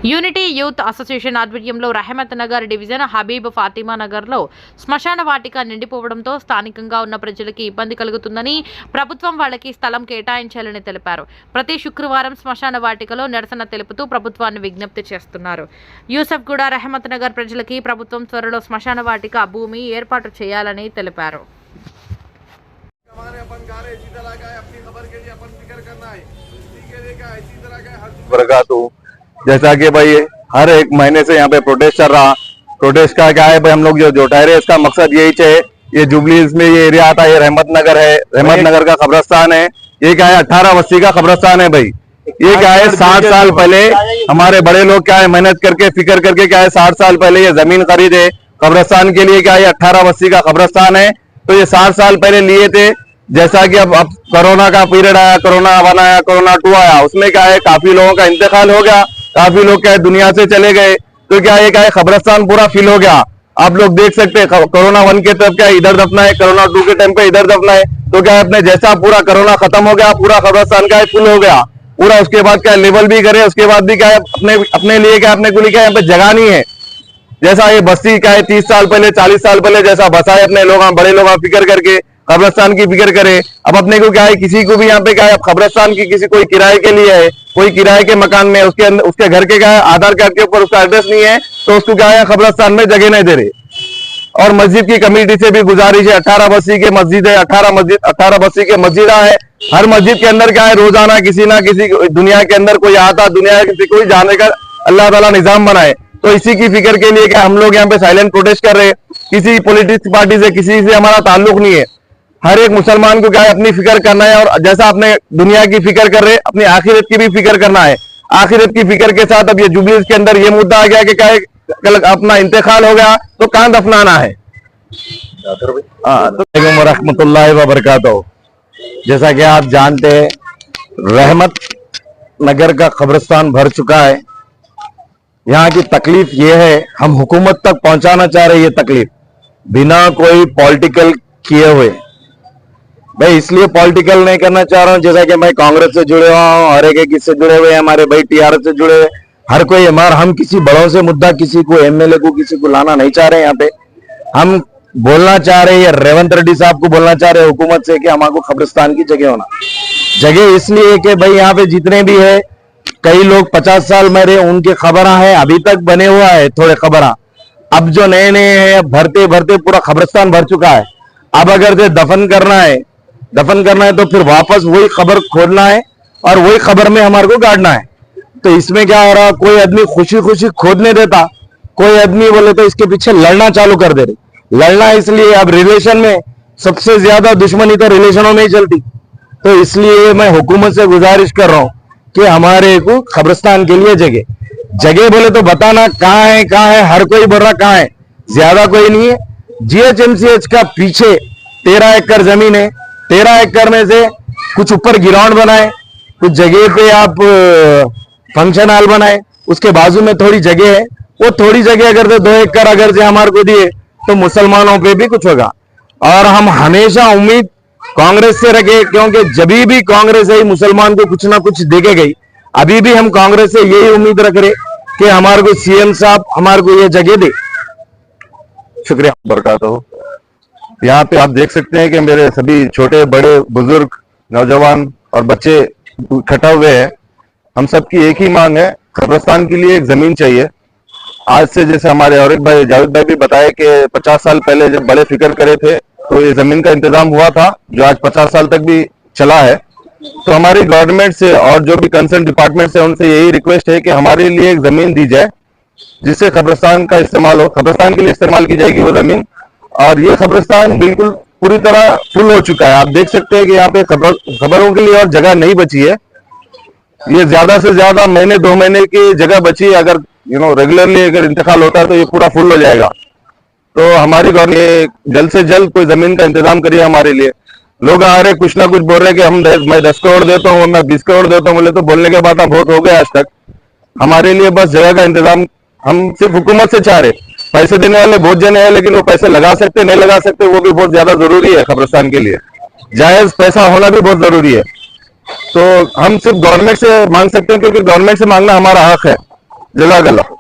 Unity youth association ఆధ్వర్యంలో Rahmat Nagar division Habib Fatima నగర్లో శ్మశాన వాటిక నిండిపోవడంతో స్థానికంగా ఉన్న ప్రజలకి ఇబ్బంది కలుగుతుందని ప్రభుత్వం వాళ్ళకి స్థలం కేటాయించాలని తెలిపారు. ప్రతి శుక్రవారం శ్మశాన వాటికలో నిరసన తెలుపుతూ ప్రభుత్వాన్ని విజ్ఞప్తి చేస్తున్నారు. యూసఫ్గూడ రహమత్ నగర్ ప్రజలకి ప్రభుత్వం త్వరలో శ్మశాన వాటిక భూమి ఏర్పాటు చేయాలని తెలిపారు. जैसा कि भाई हर एक महीने से यहाँ पे प्रोटेस्ट चल रहा, प्रोटेस्ट का क्या है भाई, हम लोग जो ठहरे इसका मकसद यही है, ये जुबलीज में ये एरिया आता है, ये रहमत नगर है, रहमत नगर का कब्रिस्तान है, ये क्या है 18 बस्ती का कब्रिस्तान है भाई। ये क्या है 60 साल पहले हमारे बड़े लोग क्या है मेहनत करके फिक्र करके क्या है 60 साल पहले ये जमीन खरीदे कब्रिस्तान के लिए, क्या है 18 बस्ती का कब्रिस्तान है, तो ये 60 साल पहले लिए थे। जैसा कि अब कोरोना का पीरियड आया, कोरोना 1 आया, कोरोना 2 आया, उसमें क्या है काफी लोगों का इंतकाल हो गया, काफी लोग क्या है दुनिया से चले गए, तो क्या है कब्रिस्तान पूरा फिल हो गया। आप लोग देख सकते हैं कोरोना 1 के तरफ क्या इधर दफना है, कोरोना 2 के टाइम पे इधर दफना है, तो क्या है अपने जैसा पूरा कोरोना खत्म हो गया, पूरा कब्रिस्तान का फुल हो गया पूरा। उसके बाद क्या लेवल भी करे, उसके बाद भी क्या है अपने लिए क्या अपने को लिए क्या यहाँ पे जगह नहीं है। जैसा ये बस्ती क्या है 30 साल पहले 40 साल पहले जैसा बसाए अपने लोग बड़े लोग फिक्र करके कब्रिस्तान की फिक्र करे, अब अपने को क्या है किसी को भी यहाँ पे क्या है कब्रिस्तान की किसी कोई किराए के लिए है, कोई किराए के मकान में उसके अंदर उसके घर के क्या है आधार कार्ड के ऊपर उसका एड्रेस नहीं है, तो उसको क्या है कब्रिस्तान में जगह नहीं दे रहे। और मस्जिद की कमेटी से भी गुजारिश है, 18 बस्ती के मस्जिद है, 18 बस्ती के मस्जिद है, हर मस्जिद के अंदर क्या है रोजाना किसी ना किसी दुनिया के अंदर कोई आता, दुनिया किसी कोई जाने का अल्लाह ताला निजाम बनाए, तो इसी की फिक्र के लिए क्या हम लोग यहाँ पे साइलेंट प्रोटेस्ट कर रहे हैं। किसी पॉलिटिक्स पार्टी से किसी से हमारा ताल्लुक नहीं है, हर एक मुसलमान को क्या है अपनी फिक्र करना है, और जैसा अपने दुनिया की फिक्र कर रहे अपनी आखिरत की भी फिक्र करना है। आखिरत की फिक्र के साथ अब ये जुबलीज के अंदर ये मुद्दा आ गया कि क्या है कल अपना इंतकाल हो गया तो कहाँ दफनाना है। रहमतुल्लाहि व बरकातहू। जैसा कि आप जानते हैं रहमत नगर का कब्रिस्तान भर चुका है। यहाँ की तकलीफ ये है, हम हुकूमत तक पहुंचाना चाह रहे ये तकलीफ बिना कोई पॉलिटिकल किए हुए। भाई इसलिए पॉलिटिकल नहीं करना चाह रहा हूँ, जैसा कि मैं कांग्रेस से जुड़े हुआ हूँ, हर एक इससे जुड़े हुए हमारे भाई टीआरएस से जुड़े हुए, हर कोई हम किसी बड़ों से मुद्दा किसी को एमएलए को किसी को लाना नहीं चाह रहे। यहाँ पे हम बोलना चाह रहे हैं रेवंत रेड्डी साहब को बोलना चाह रहे हैं हुकूमत से कि हमारे कब्रिस्तान की जगह होना, जगह इसलिए कि भाई यहाँ पे जितने भी है कई लोग 50 साल मरे, उनके खबरा है अभी तक बने हुआ है थोड़े खबरा, अब जो नए नए हैं भरते भरते पूरा कब्रिस्तान भर चुका है। अब अगर से दफन करना है तो फिर वापस वही खबर खोदना है और वही खबर में हमारे को गाड़ना है। तो इसमें क्या हो रहा, कोई आदमी खुशी खुशी खोदने देता, कोई आदमी बोले तो इसके पीछे लड़ना चालू कर दे रहे। लड़ना इसलिए अब रिलेशन में सबसे ज्यादा दुश्मनी तो रिलेशनों में ही चलती, तो इसलिए मैं हुकूमत से गुजारिश कर रहा हूँ कि हमारे को कब्रिस्तान के लिए जगह बोले तो बताना कहाँ है, हर कोई बोल रहा कहाँ है, ज्यादा कोई नहीं है। जीएचएमसीएच का पीछे 13 एकड़ जमीन है, 13 एकड़ में से कुछ ऊपर ग्राउंड बनाए, कुछ जगह पे आप फंक्शन हॉल बनाए, उसके बाजू में थोड़ी जगह है, वो थोड़ी जगह अगर से 2 एकड़ अगर से हमारे को दिए तो मुसलमानों पे भी कुछ होगा। और हम हमेशा उम्मीद कांग्रेस से रखे, क्योंकि जब भी कांग्रेस है मुसलमान को कुछ ना कुछ देके गई, अभी भी हम कांग्रेस से यही उम्मीद रख रहे कि हमारे को सीएम साहब हमारे को ये जगह दे। शुक्रिया बरकातहू। यहाँ पे आप देख सकते हैं कि मेरे सभी छोटे बड़े बुजुर्ग नौजवान और बच्चे इकट्ठा हुए हैं। हम सबकी एक ही मांग है, कब्रिस्तान के लिए एक जमीन चाहिए। आज से जैसे हमारे और एक भाई जावेद भाई भी बताए कि 50 साल पहले जब बड़े फिक्र करे थे तो ये जमीन का इंतजाम हुआ था, जो आज 50 साल तक भी चला है। तो हमारी गवर्नमेंट से और जो भी कंसर्न डिपार्टमेंट से उनसे यही रिक्वेस्ट है कि हमारे लिए एक जमीन दी जाए जिससे कब्रिस्तान का इस्तेमाल हो, कब्रिस्तान के लिए इस्तेमाल की जाएगी वो जमीन। और ये कब्रिस्तान बिल्कुल पूरी तरह फुल हो चुका है। आप देख सकते हैं कि यहाँ पे खबरों के लिए और जगह नहीं बची है। ये ज्यादा से ज्यादा महीने 2 महीने की जगह बची है, अगर रेगुलरली अगर इंतकाल होता है तो ये पूरा फुल हो जाएगा। तो हमारी गवर्नमेंट जल्द से जल्द कोई जमीन का इंतजाम करिए हमारे लिए। लोग आ रहे कुछ ना कुछ बोल रहे कि मैं 10 करोड़ देता हूँ, मैं 20 करोड़ देता हूँ, बोले तो बोलने के बाद बहुत हो गया आज तक। हमारे लिए बस जगह का इंतजाम हम सिर्फ हुकूमत से चाह रहे। पैसे देने वाले बहुत जने हैं, लेकिन वो पैसे लगा सकते नहीं लगा सकते वो भी बहुत ज्यादा जरूरी है। कब्रिस्तान के लिए जायज पैसा होना भी बहुत जरूरी है। तो हम सिर्फ गवर्नमेंट से मांग सकते हैं, क्योंकि गवर्नमेंट से मांगना हमारा हक है। जज़ाकल्लाह।